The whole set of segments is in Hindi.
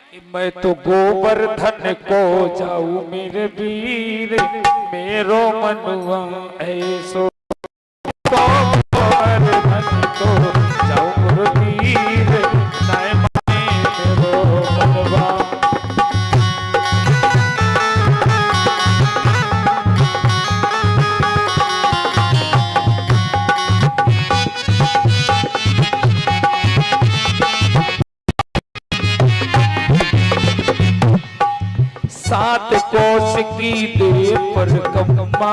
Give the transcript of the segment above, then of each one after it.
मैं तो गोवर्धन को जाऊं मेरे वीर, मेरो मनुआ ऐसो तो गोवर्धन को जाऊं मेरे वीर, नाय माने मेरो मनवा। सात कोस की दे पर कम्मा,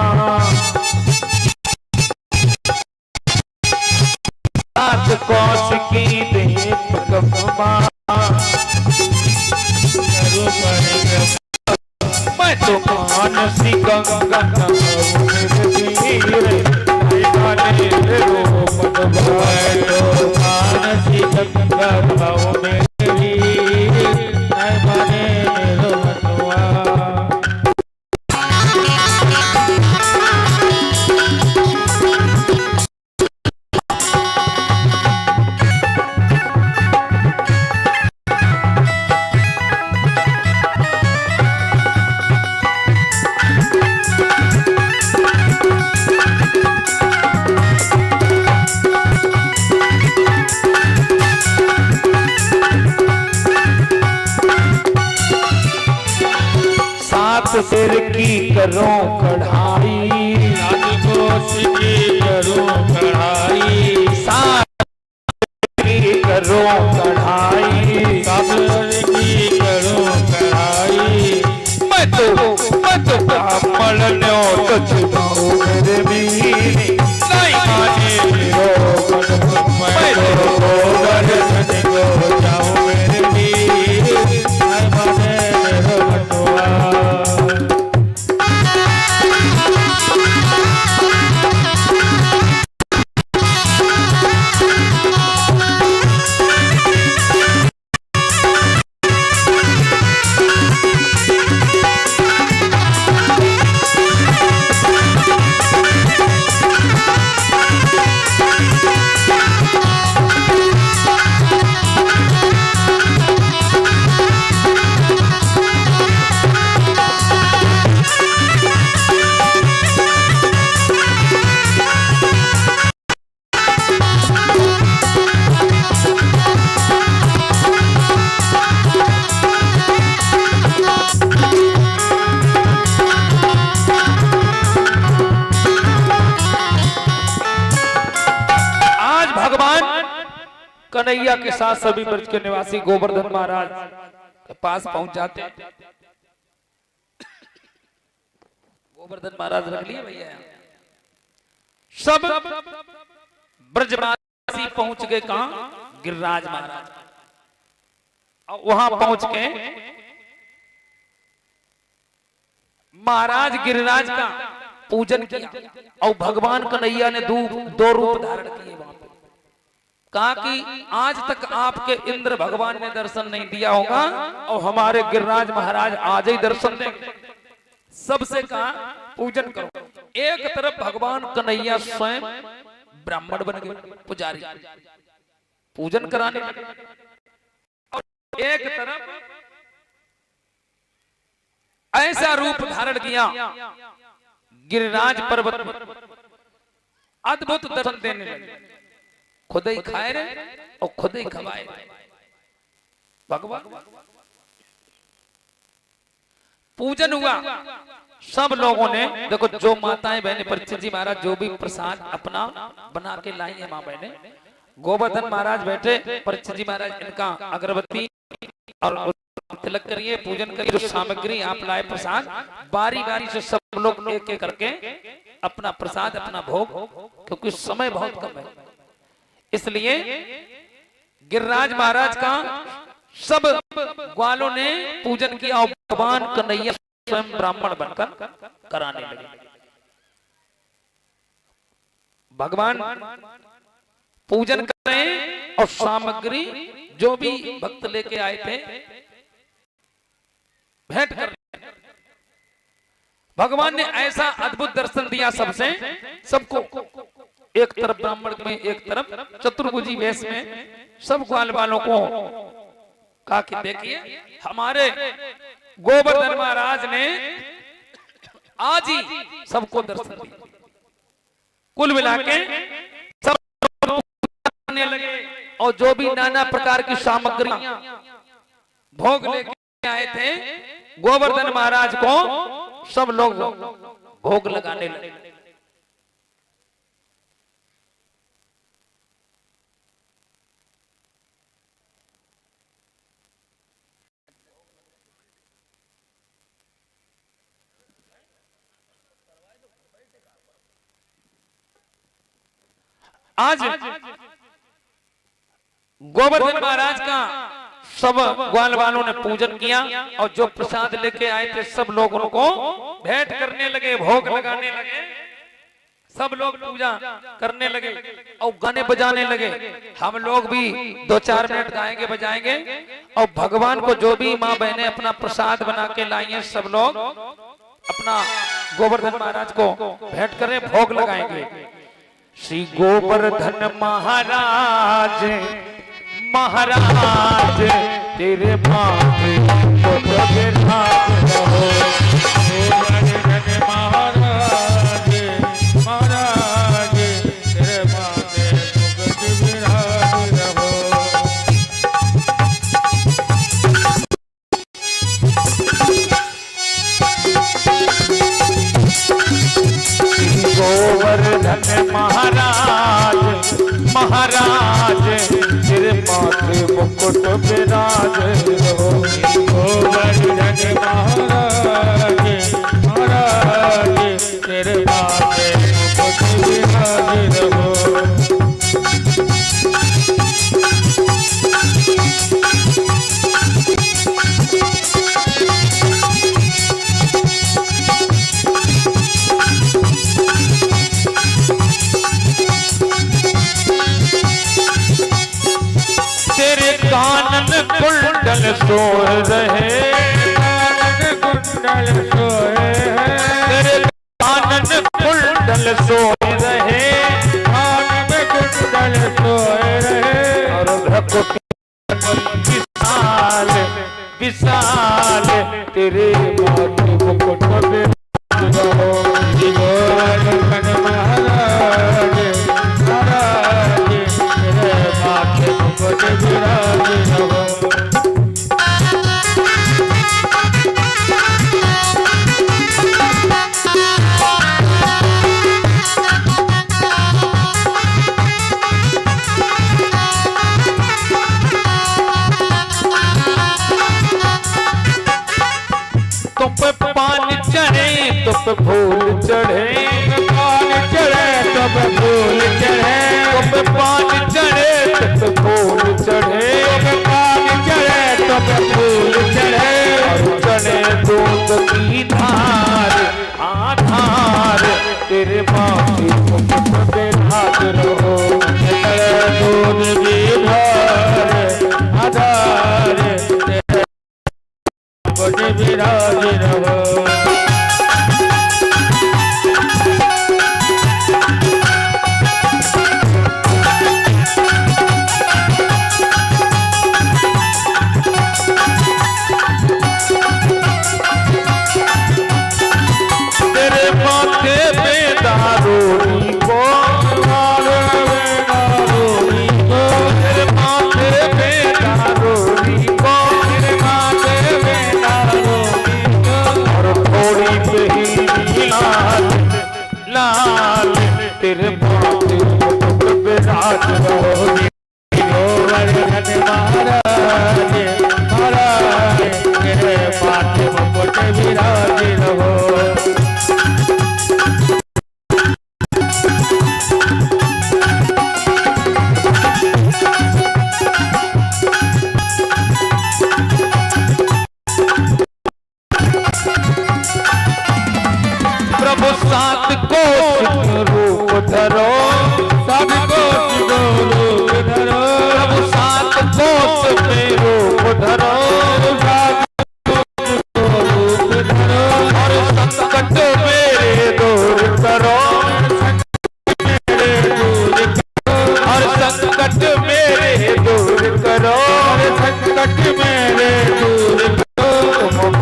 सात कोस की दे पर कम्मा, मैं तो मानसी गंगा वीर, माने रो मनवा। तो मानसी गंगा सिर की करो कढ़ाई, सात कोस की करो कढ़ाई, सात की करो कढ़ाई, सात की करो कढ़ाई। मैं तो ब्राह्मण न्यो तो छुपाऊं मेरे वीर, नहीं माने मेरो मनवा। मैं तो गोवर्धन को जाऊं मेरे वीर, नहीं माने मेरो मनवा। कन्हैया के साथ सभी ब्रज के निवासी गोवर्धन महाराज के पास पहुंच जाते हैं। गोवर्धन महाराज रख लिए भैया। सब ब्रजवासी पहुंच गए कहां? गिरिराज महाराज। और वहां पहुंच के महाराज गिरिराज का पूजन किया और भगवान कन्हैया ने दो रूप धारण किए वहां पे। कहा कि आज तक आपके इंद्र भगवान ने दर्शन नहीं दिया होगा और हमारे गिरिराज महाराज आज ही दर्शन देंगे। सबसे कहा पूजन करो। एक तरफ भगवान कन्हैया स्वयं ब्राह्मण बन गए, पुजारी पूजन कराने लगे, और एक तरफ ऐसा रूप धारण किया गिरिराज पर्वत पर अद्भुत दर्शन देने लगे। खुद ही खाए रहे और खुद ही खवाए भगवान। पूजन हुआ सब लोगों ने। देखो जो माताएं बहनें, परीक्षित जी महाराज जो भी प्रसाद अपना बना के लाई है माँ बहने, गोवर्धन महाराज बैठे, परीक्षित जी महाराज इनका अगरबत्ती और तिलक करिए, पूजन करिए। जो सामग्री आप लाए प्रसाद, बारी बारी से सब लोग एक एक करके अपना प्रसाद, अपना भोग, क्योंकि समय बहुत कम है इसलिए गिरिराज महाराज का सब ग्वालों ने पूजन किया और भगवान कन्हैया स्वयं ब्राह्मण बनकर कराने लगे। भगवान पूजन कर रहे हैं और सामग्री जो भी भक्त लेके आए थे भेंट कर रहे हैं। भगवान ने ऐसा अद्भुत दर्शन दिया सबसे, सबको एक तरफ ब्राह्मण में, एक तरफ चतुर्भुजी वेश में, सब ग्वाल वालों को कहा कि देखिए हमारे गोवर्धन महाराज ने आज ही सबको दर्शन दिया। कुल मिला के सब करने लगे और जो भी नाना प्रकार की सामग्री भोग लेके आए थे गोवर्धन महाराज को सब लोग भोग लगाने लगे। आज गोवर्धन महाराज का सब ग्वाल वालों ने पूजन किया और जो प्रसाद लेके आए थे सब लोग उनको भेंट करने लगे, भोग लगाने लगे, सब लोग पूजा करने लगे और गाने बजाने लगे। हम लोग भी 2-4 मिनट गाएंगे बजाएंगे और भगवान को जो भी माँ बहनें अपना प्रसाद बना के लाई हैं सब लोग अपना गोवर्धन महाराज को भेंट करें, भोग लगाएंगे। श्री गोवर्धन महाराज महाराज तेरे माथे को विराज रहो। गोवर्धन महाराज महाराज तेरे माथे को विराज रहो। गोवर्धन महाराज महाराज तेरे माथे मुकुट विराज रहो। गोवर्धन महाराज महाराज तेरे माथे मुकुट विराज रहो। कानन कुंडल सोए रहे, कानन कुंडल सोए तेरे कानन कुंडल सोए रहे, कानन कुंडल सोए रहे। और विशाल विशाल तेरे माथे मुकुट विराज रहो। गोवर्धन महाराज महाराज तेरे माथे मुकुट विराज रहो। तुम फूल चढ़े, पान चढ़े तब फूल चढ़े, तुम पान चढ़े तब फूल चढ़े, पान चढ़े तब फूल चढ़े। और चढ़े दूध की धार आधार तेरे माथे मुकुट विराज रहो। चढ़े दूध की धार आधार तेरे मुकुट विराज रहो।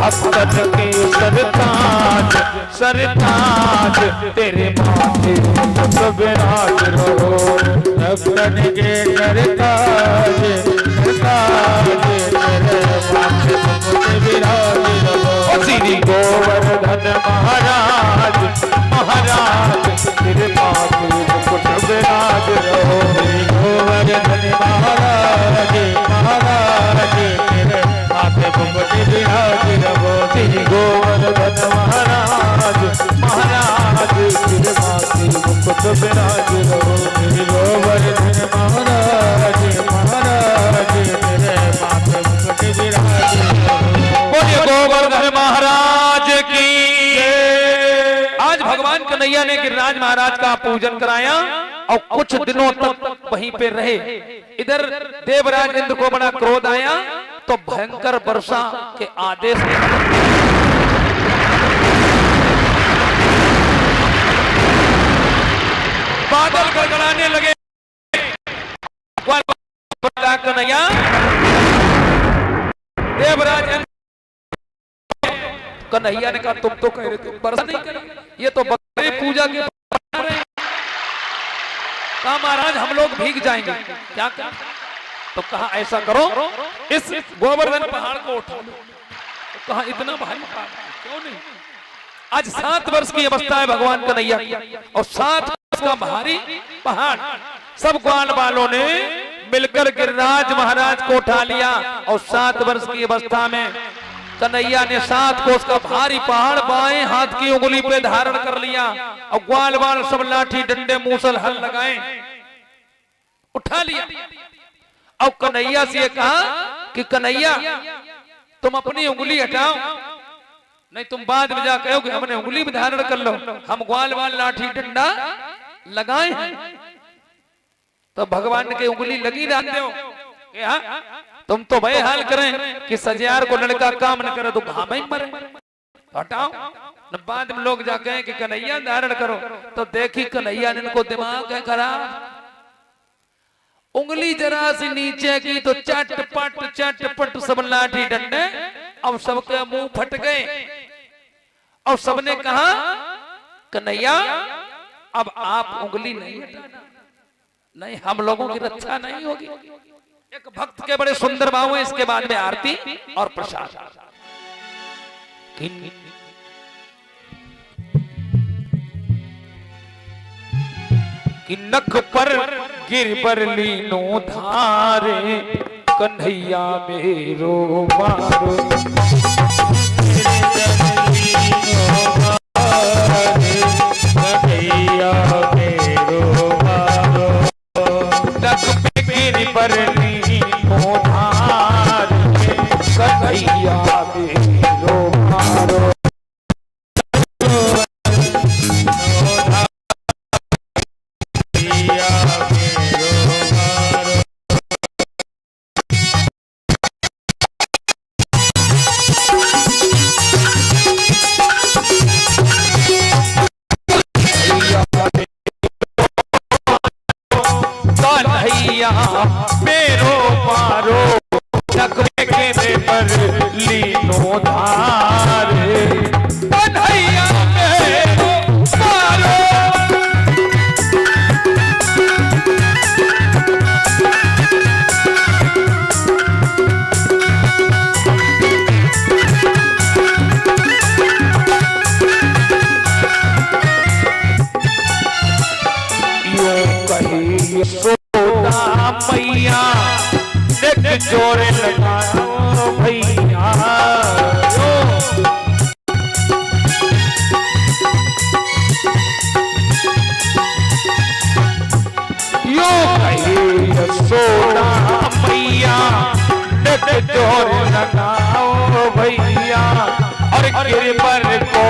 भक्तन के सरताज सरताज तेरे माथे मुकुट विराज रहो भक्तन के सरताज सरताज तेरे माथे मुकुट विराज रहो श्री गोवर्धन महाराज महाराज तेरे माथे मुकुट विराज रहो श्री गोवर्धन महाराज महाराज तेरे माथे मुकुट विराज रहो श्री गोवर्धन महाराज महाराज तेरे माथे मुकुट विराज रहो श्री गोवर्धन महाराज महाराज तेरे माथे मुकुट विराज रहो। बोलिए गोवर्धन महाराज की। आज भगवान कन्हैया ने गिरिराज महाराज का पूजन कराया और कुछ दिनों तक वहीं पे रहे। इधर देवराज इंद्र को बड़ा क्रोध आया तो भयंकर वर्षा के आदेश बादल गड़गड़ाने लगे। कन्हैया देवराज कन्हैया ने कहा तुम तो कह रहे थे वर्षा नहीं करें, ये तो बकरी पूजा के कहा महाराज हम लोग भीग जाएंगे क्या क्या। तो कहा ऐसा करो इस गोवर्धन पहाड़ को उठा लो। तो कहा इतना भारी पहाड़ क्यों नहीं। आज 7 वर्ष की अवस्था है भगवान कन्हैया और 7 वर्ष का भारी पहाड़। सब ग्वाल वालों ने मिलकर गिरिराज महाराज को उठा लिया और 7 वर्ष की अवस्था में कन्हैया ने 7 कोस का भारी पहाड़ बाएं हाथ की उंगली पे धारण कर लिया और ग्वाल वाल सब लाठी डंडे मूसल हल लगाए उठा लिया। और कन्हैया से कहा कि कन्हैया तुम अपनी उंगली हटाओ, नहीं तुम बाद में जा कहोगे हमने उंगली में धारण कर लो, हम ग्वाल वाल लाठी डंडा लगाए हैं। तो भगवान के उंगली लगी रहते हो तुम तो भय हाल करें कि सजियार को लड़का काम न करे तो घाम ही मरे। हटाओ न बाद में लोग जा कहें कि कन्हैया धारण करो। तो देखी कन्हैया ने इनको दिमाग है खराब। उंगली जरा सी नीचे की तो चटपट सब लाठी डंडे अब सबके मुंह फट गए और सबने कहा कन्हैया अब आप उंगली नहीं हटाना, नहीं हम लोगों की रक्षा नहीं होगी। एक भक्त के बड़े सुंदर भाव हैं। इसके बाद में आरती और प्रसाद। कि नख पर गिरबर लीनो धारे कन्हैया मेरो मारो कन्हैया मेरो मारो नख पे गिरबर लीनो धारे कन्हैया मेरो मारो मेरो मारो नख के पर लीनो धारे कन्हैया मेरो मारो। यूं कही मैया नेक जोरे लगाओ भैया यो कही सोना मैया नेक जोरे लगाओ भैया और गिरबर को